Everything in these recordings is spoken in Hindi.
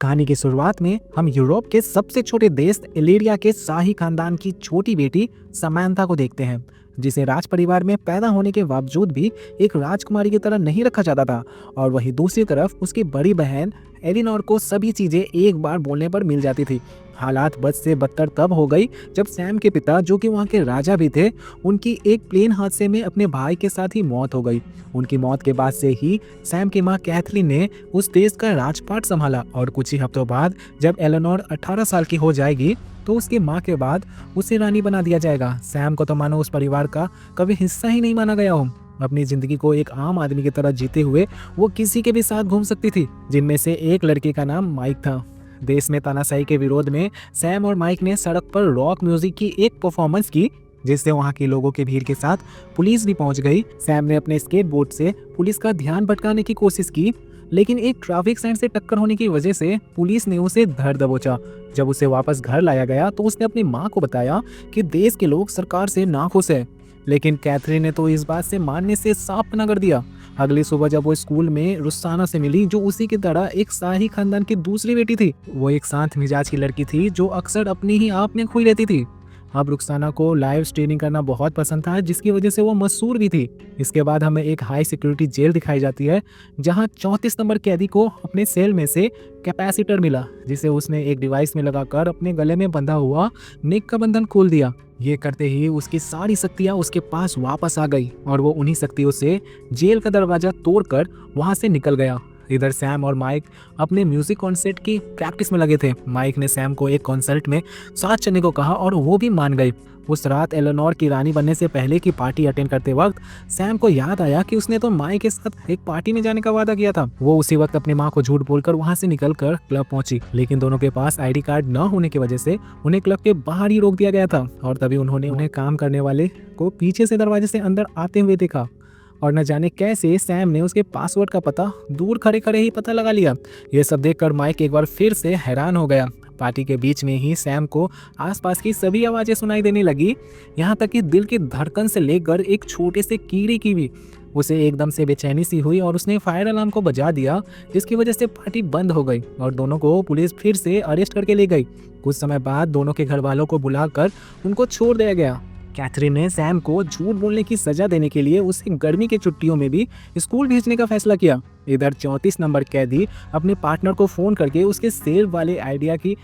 कहानी की शुरुआत में हम यूरोप के सबसे छोटे देश इलीरिया के शाही खानदान की छोटी बेटी समांथा को देखते हैं, जिसे राज परिवार में पैदा होने के बावजूद भी एक राजकुमारी की तरह नहीं रखा जाता था। और वहीं दूसरी तरफ उसकी बड़ी बहन एलिनोर को सभी चीजें एक बार बोलने पर मिल जाती थी। हालात बद से बदतर तब हो गई जब सैम के पिता, जो कि वहाँ के राजा भी थे, उनकी एक प्लेन हादसे में अपने भाई के साथ ही मौत हो गई। उनकी मौत के बाद से ही सैम की मां कैथरीन ने उस देश का राजपाट संभाला और कुछ ही हफ्तों बाद जब एलेनोर 18 साल की हो जाएगी तो उसकी मां के बाद उसे रानी बना दिया जाएगा। सैम को तो मानो उस परिवार का कभी हिस्सा ही नहीं माना गया हो। अपनी जिंदगी को एक आम आदमी की तरह जीते हुए वो किसी के भी साथ घूम सकती थी, जिनमें से एक लड़के का नाम माइक था। देश में तानाशाही के विरोध में सैम और माइक ने सड़क पर रॉक म्यूजिक की एक परफॉर्मेंस की, जिससे वहां के लोगों की भीड़ के साथ पुलिस भी पहुंच गई। सैम ने अपने स्केटबोर्ड से पुलिस का ध्यान भटकाने की कोशिश की, लेकिन एक ट्रैफिक साइन से टक्कर होने की वजह से पुलिस ने उसे धर दबोचा। जब उसे वापस घर लाया गया तो उसने अपनी मां को बताया कि देश के लोग सरकार से नाखुश है, लेकिन कैथरीन ने तो इस बात से मानने से साफ मना कर दिया। अगली सुबह जब वो स्कूल में रुस्साना से मिली, जो उसी की तरह एक शाही खानदान की दूसरी बेटी थी, वो एक शांत मिजाज की लड़की थी जो अक्सर अपनी ही आप में खोई रहती थी। अब रुखसाना को लाइव स्ट्रीमिंग करना बहुत पसंद था, जिसकी वजह से वो मशहूर भी थी। इसके बाद हमें एक हाई सिक्योरिटी जेल दिखाई जाती है, जहां 34 नंबर कैदी को अपने सेल में से कैपेसिटर मिला, जिसे उसने एक डिवाइस में लगाकर अपने गले में बंधा हुआ नेक का बंधन खोल दिया। ये करते ही उसकी सारी शक्तियां उसके पास वापस आ गई और वो उन्हीं शक्तियों से जेल का दरवाजा तोड़कर वहां से निकल गया। इधर सैम और माइक अपने म्यूजिक कॉन्सर्ट की प्रैक्टिस में लगे थे। माइक ने सैम को एक कॉन्सर्ट में साथ चलने को कहा और वो भी मान गई। उस रात एलेनोर की रानी बनने से पहले की पार्टी अटेंड करते वक्त सैम को याद आया कि उसने तो माइक के साथ एक पार्टी में जाने का वादा किया था। वो उसी वक्त अपनी मां को झूठ बोलकर वहां से निकलकर क्लब पहुंची, लेकिन दोनों के पास आईडी कार्ड न होने की वजह से उन्हें क्लब के बाहर ही रोक दिया गया था। और तभी उन्होंने उन्हें काम करने वाले को पीछे से दरवाजे से अंदर आते हुए देखा और न जाने कैसे सैम ने उसके पासवर्ड का पता दूर खड़े खड़े ही पता लगा लिया। ये सब देखकर माइक एक बार फिर से हैरान हो गया। पार्टी के बीच में ही सैम को आसपास की सभी आवाजें सुनाई देने लगी, यहाँ तक कि दिल की धड़कन से लेकर एक छोटे से कीड़े की भी। उसे एकदम से बेचैनी सी हुई और उसने फायर अलार्म को बजा दिया, जिसकी वजह से पार्टी बंद हो गई और दोनों को पुलिस फिर से अरेस्ट करके ले गई। कुछ समय बाद दोनों के घर वालों को बुलाकर उनको छोड़ दिया गया। कैथरीन ने सैम को झूठ बोलने की सजा देने के लिए उसे गर्मी की छुट्टियों में भी स्कूल भेजने का फैसला किया। इधर 34 नंबर कैदी अपने पार्टनर को फोन करके उसके सेल वाले आइडिया की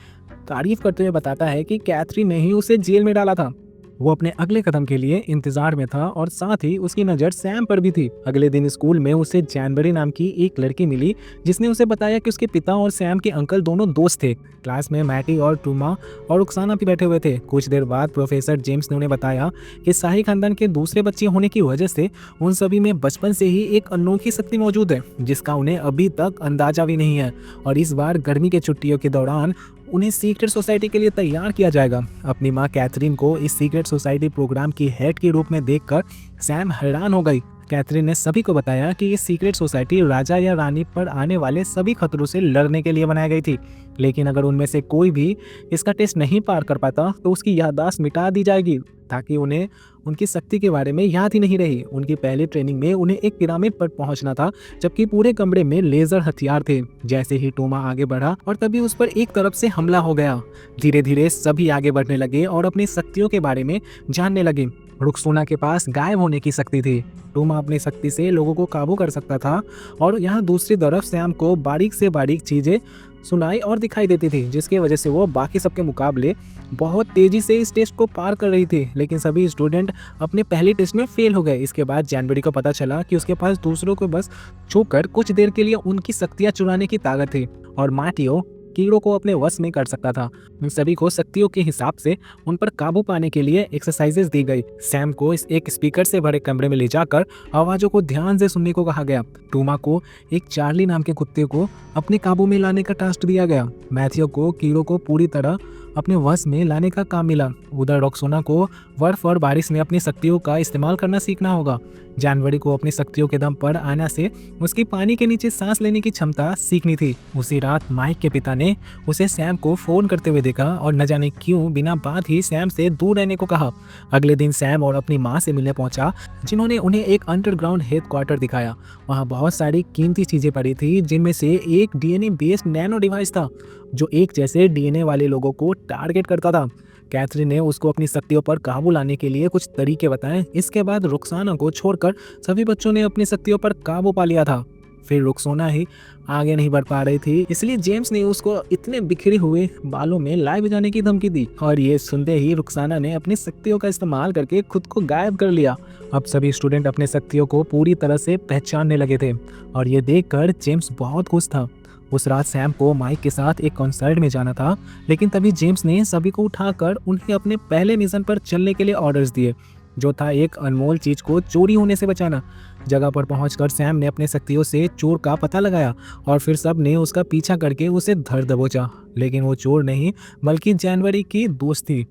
तारीफ करते हुए बताता है कि कैथरीन ने ही उसे जेल में डाला था। वो अपने अगले कदम के लिए इंतजार में था और साथ ही उसकी नज़र सैम पर भी थी। अगले दिन स्कूल में उसे जानबरी नाम की एक लड़की मिली, जिसने उसे बताया कि उसके पिता और सैम के अंकल दोनों दोस्त थे। क्लास में मैटी और टूमा और रुखसाना भी बैठे हुए थे। कुछ देर बाद प्रोफेसर जेम्स ने उन्हें बताया कि शाही खानदान के दूसरे बच्चे होने की वजह से उन सभी में बचपन से ही एक अनोखी शक्ति मौजूद है, जिसका उन्हें अभी तक अंदाजा भी नहीं है। और इस बार गर्मी के छुट्टियों के दौरान उन्हें सीक्रेट सोसाइटी के लिए तैयार किया जाएगा। अपनी मां कैथरीन को इस सीक्रेट सोसाइटी प्रोग्राम की हेड के रूप में देखकर सैम हैरान हो गई। कैथरीन ने सभी को बताया कि ये सीक्रेट सोसाइटी राजा या रानी पर आने वाले सभी खतरों से लड़ने के लिए बनाई गई थी, लेकिन अगर उनमें से कोई भी इसका टेस्ट नहीं पार कर पाता तो उसकी याददाश्त मिटा दी जाएगी, ताकि उन्हें उनकी शक्ति के बारे में याद ही नहीं रही। उनकी पहली ट्रेनिंग में उन्हें एक पिरामिड पर पहुंचना था, जबकि पूरे कमरे में लेजर हथियार थे। जैसे ही टोमा आगे बढ़ा और तभी उस पर एक तरफ से हमला हो गया। धीरे धीरे सभी आगे बढ़ने लगे और अपनी शक्तियों के बारे में जानने लगे। रुखसोना के पास गायब होने की शक्ति थी। टोमा अपनी शक्ति से लोगों को काबू कर सकता था और यहाँ दूसरी तरफ सैम को बारीक से बारीक चीजें सुनाई और दिखाई देती थी, जिसकी वजह से वो बाकी सबके मुकाबले बहुत तेजी से इस टेस्ट को पार कर रही थी। लेकिन सभी स्टूडेंट अपने पहले टेस्ट में फेल हो गए। इसके बाद जानबरी को पता चला कि उसके पास दूसरों को बस छूकर कुछ देर के लिए उनकी शक्तियां चुराने की ताकत थी और माटियो कीड़ों को अपने वश में कर सकता था। उन सभी को शक्तियों के हिसाब से उन पर काबू पाने के लिए एक्सरसाइजेस दी गई। सैम को इस एक स्पीकर से भरे कमरे में ले जाकर आवाजों को ध्यान से सुनने को कहा गया। टूमा को एक चार्ली नाम के कुत्ते को अपने काबू में लाने का टास्क दिया गया। मैथ्यू को कीड़ों को पूरी तरह अपने वश में लाने का काम मिला। उधर रॉक्सोना को बर्फ और बारिश में अपनी शक्तियों का इस्तेमाल करना सीखना होगा। जानवरी को अपनी शक्तियों के दम पर आना से उसकी पानी के नीचे सांस लेने की क्षमता सीखनी थी। उसी रात माइक के पिता ने उसे सैम को फोन करते हुए देखा और न जाने क्यों बिना बात ही सैम से दूर रहने को कहा। अगले दिन सैम और अपनी माँ से मिलने पहुंचा, जिन्होंने उन्हें एक अंडरग्राउंड हेडक्वार्टर दिखाया। वहाँ बहुत सारी कीमती चीजें पड़ी थी, जिनमें से एक डीएनए बेस्ड नैनो डिवाइस था जो एक जैसे डीएनए वाले लोगों को टारगेट करता था। कैथरीन ने उसको अपनी शक्तियों पर काबू लाने के लिए कुछ तरीके बताए। इसके बाद रुक्साना को छोड़कर सभी बच्चों ने अपनी शक्तियों पर काबू पा लिया था। फिर रुक्साना ही आगे नहीं बढ़ पा रही थी, इसलिए जेम्स ने उसको इतने बिखरे हुए बालों में लाइव जाने की धमकी दी और ये सुनते ही रुक्साना ने अपनी शक्तियों का इस्तेमाल करके खुद को गायब कर लिया। अब सभी स्टूडेंट अपने शक्तियों को पूरी तरह से पहचानने लगे थे और ये देखकर जेम्स बहुत खुश था। उस रात सैम को माइक के साथ एक कॉन्सर्ट में जाना था, लेकिन तभी जेम्स ने सभी को उठाकर उन्हें अपने पहले मिशन पर चलने के लिए ऑर्डर्स दिए, जो था एक अनमोल चीज को चोरी होने से बचाना। जगह पर पहुंचकर सैम ने अपने शक्तियों से चोर का पता लगाया और फिर सब ने उसका पीछा करके उसे धर दबोचा, लेकिन वो चोर नहीं बल्कि जानवरी की दोस्त थी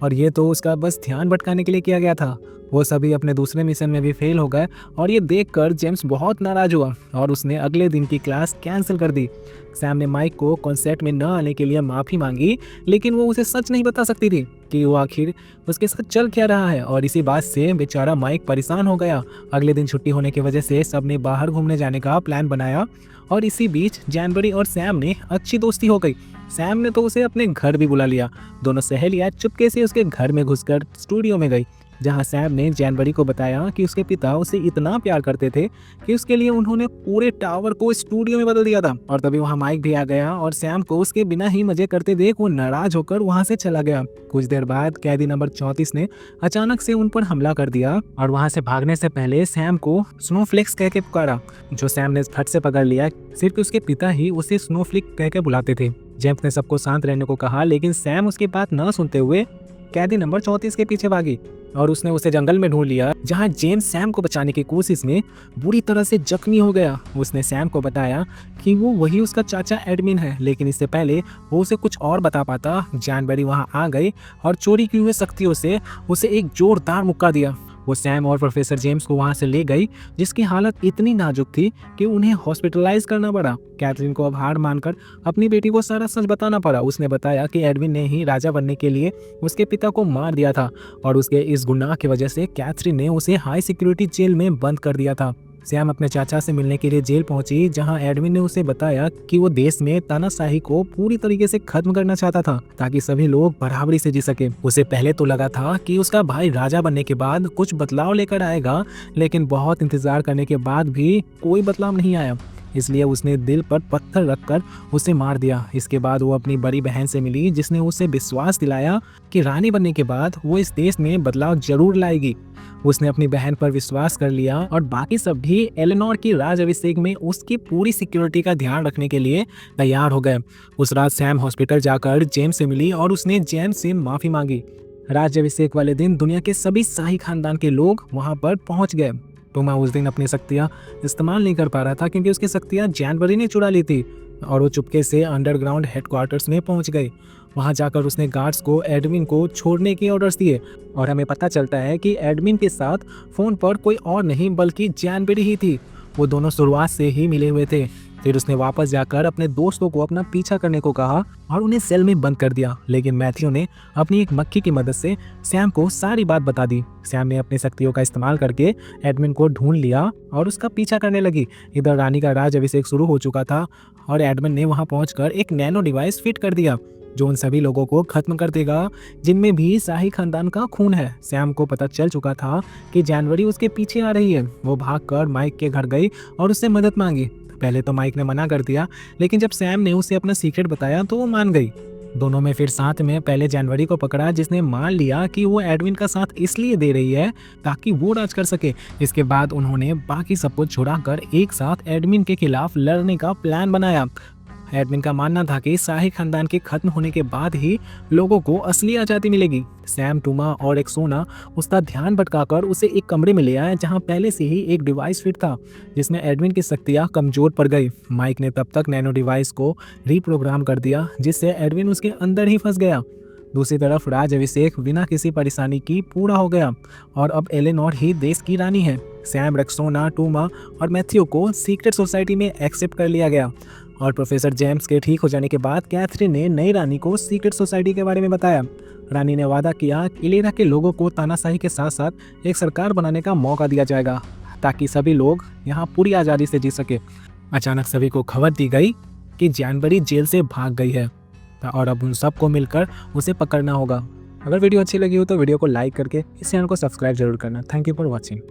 और ये तो उसका बस ध्यान भटकाने के लिए किया गया था। वो सभी अपने दूसरे मिशन में भी फेल हो गए और ये देखकर जेम्स बहुत नाराज हुआ और उसने अगले दिन की क्लास कैंसिल कर दी। सैम ने माइक को कॉन्सर्ट में न आने के लिए माफ़ी मांगी, लेकिन वो उसे सच नहीं बता सकती थी कि वो आखिर उसके साथ चल क्या रहा है और इसी बात से बेचारा माइक परेशान हो गया। अगले दिन छुट्टी होने की वजह से सबने बाहर घूमने जाने का प्लान बनाया और इसी बीच जानवरी और सैम ने अच्छी दोस्ती हो गई। सैम ने तो उसे अपने घर भी बुला लिया। दोनों सहेलियां चुपके से उसके घर में घुसकर स्टूडियो में गई, जहां सैम ने जानवरी को बताया कि उसके पिता उसे इतना प्यार करते थे कि उसके लिए उन्होंने पूरे टावर को स्टूडियो में बदल दिया था। और तभी वहां माइक भी आ गया और सैम को उसके बिना ही मजे करते देख वो नाराज होकर वहां से चला गया। कुछ देर बाद कैदी नंबर 34 ने अचानक से उन पर हमला कर दिया और वहां से भागने से पहले सैम को स्नोफ्लेक्स कह के पुकारा, जो सैम ने फट से पकड़ लिया। सिर्फ उसके पिता ही उसे स्नोफ्लिक कह के बुलाते थे। जेम्स ने सबको शांत रहने को कहा, लेकिन सैम उसकी बात न सुनते हुए कैदी नंबर 34 के पीछे भागी और उसने उसे जंगल में ढूंढ लिया, जहां जेम्स सैम को बचाने की कोशिश में बुरी तरह से जख्मी हो गया। उसने सैम को बताया कि वो वही उसका चाचा एडमिन है, लेकिन इससे पहले वो उसे कुछ और बता पाता, जानवरी वहां आ गई और चोरी की हुई शक्तियों से उसे एक जोरदार मुक्का दिया। वो सैम और प्रोफेसर जेम्स को वहां से ले गई, जिसकी हालत इतनी नाजुक थी कि उन्हें हॉस्पिटलाइज करना पड़ा। कैथरीन को अब हार मानकर अपनी बेटी को सारा सच बताना पड़ा। उसने बताया कि एडविन ने ही राजा बनने के लिए उसके पिता को मार दिया था और उसके इस गुनाह की वजह से कैथरीन ने उसे हाई सिक्योरिटी जेल में बंद कर दिया था। सैम अपने चाचा से मिलने के लिए जेल पहुंची, जहां एडविन ने उसे बताया कि वो देश में तानाशाही को पूरी तरीके से खत्म करना चाहता था ताकि सभी लोग बराबरी से जी सके। उसे पहले तो लगा था कि उसका भाई राजा बनने के बाद कुछ बदलाव लेकर आएगा, लेकिन बहुत इंतजार करने के बाद भी कोई बदलाव नहीं आया। इसलिए उसने दिल पर पत्थर रखकर उसे मार दिया। इसके बाद वो अपनी बड़ी बहन से मिली, जिसने उसे विश्वास दिलाया कि रानी बनने के बाद वो इस देश में बदलाव जरूर लाएगी। उसने अपनी बहन पर विश्वास कर लिया और बाकी सब भी एलेनोर की राज अभिषेक में उसकी पूरी सिक्योरिटी का ध्यान रखने के लिए तैयार हो गए। उस रात सैम हॉस्पिटल जाकर जेम्स से मिली और उसने जेम्स से माफी मांगी। राज्याभिषेक वाले दिन दुनिया के सभी शाही खानदान के लोग वहां पर पहुंच गए। टूमा उस दिन अपनी शक्तियां इस्तेमाल नहीं कर पा रहा था क्योंकि उसकी शक्तियां जानवरी ने चुरा ली थी और वो चुपके से अंडरग्राउंड हेडक्वार्टर्स में पहुंच गई। वहां जाकर उसने गार्ड्स को एडमिन को छोड़ने के ऑर्डर्स दिए और हमें पता चलता है कि एडमिन के साथ फोन पर कोई और नहीं बल्कि जानवरी ही थी। वो दोनों शुरुआत से ही मिले हुए थे। फिर उसने वापस जाकर अपने दोस्तों को अपना पीछा करने को कहा और उन्हें सेल में बंद कर दिया, लेकिन मैथ्यू ने अपनी एक मक्खी की मदद से सैम को सारी बात बता दी। सैम ने अपनी शक्तियों का इस्तेमाल करके एडमिन को ढूंढ लिया और उसका पीछा करने लगी। इधर रानी का राज अभिषेक शुरू हो चुका था और एडमिन ने वहां पहुंचकर एक नैनो डिवाइस फिट कर दिया जो उन सभी लोगों को खत्म कर देगा जिनमें भी शाही खानदान का खून है। सैम को पता चल चुका था कि जानवरी उसके पीछे आ रही है। वो भागकर माइक के घर गई और उससे मदद मांगी। पहले तो माइक ने मना कर दिया, लेकिन जब सैम ने उसे अपना सीक्रेट बताया तो वो मान गई। दोनों में फिर साथ में पहले जानवरी को पकड़ा, जिसने मान लिया कि वो एडविन का साथ इसलिए दे रही है ताकि वो राज कर सके। इसके बाद उन्होंने बाकी सबको छुड़ाकर एक साथ एडमिन के खिलाफ लड़ने का प्लान बनाया। एडमिन का मानना था कि शाही खानदान के खत्म होने के बाद ही लोगों को असली आज़ादी मिलेगी। सैम, टूमा और एक्सोना उसका ध्यान भटकाकर उसे एक कमरे में ले आया जहां पहले से ही एक डिवाइस फिट था जिसमें एडमिन की शक्तियां कमजोर पड़ गई। माइक ने तब तक नैनो डिवाइस को रीप्रोग्राम कर दिया जिससे एडमिन उसके अंदर ही फंस गया। दूसरी तरफ राज अभिषेक बिना किसी परेशानी की पूरा हो गया और अब एलेनोर ही देश की रानी है। सैम, रक्सोना, टूमा और मैथ्यू को सीक्रेट सोसाइटी में एक्सेप्ट कर लिया गया और प्रोफेसर जेम्स के ठीक हो जाने के बाद कैथरीन ने नई रानी को सीक्रेट सोसाइटी के बारे में बताया। रानी ने वादा किया कि इलेरा के लोगों को तानाशाही के साथ साथ एक सरकार बनाने का मौका दिया जाएगा ताकि सभी लोग यहाँ पूरी आज़ादी से जी सके। अचानक सभी को खबर दी गई कि जानबरी जेल से भाग गई है और अब उन सबको मिलकर उसे पकड़ना होगा। अगर वीडियो अच्छी लगी हो तो वीडियो को लाइक करके इस चैनल को सब्सक्राइब जरूर करना। Thank you for watching.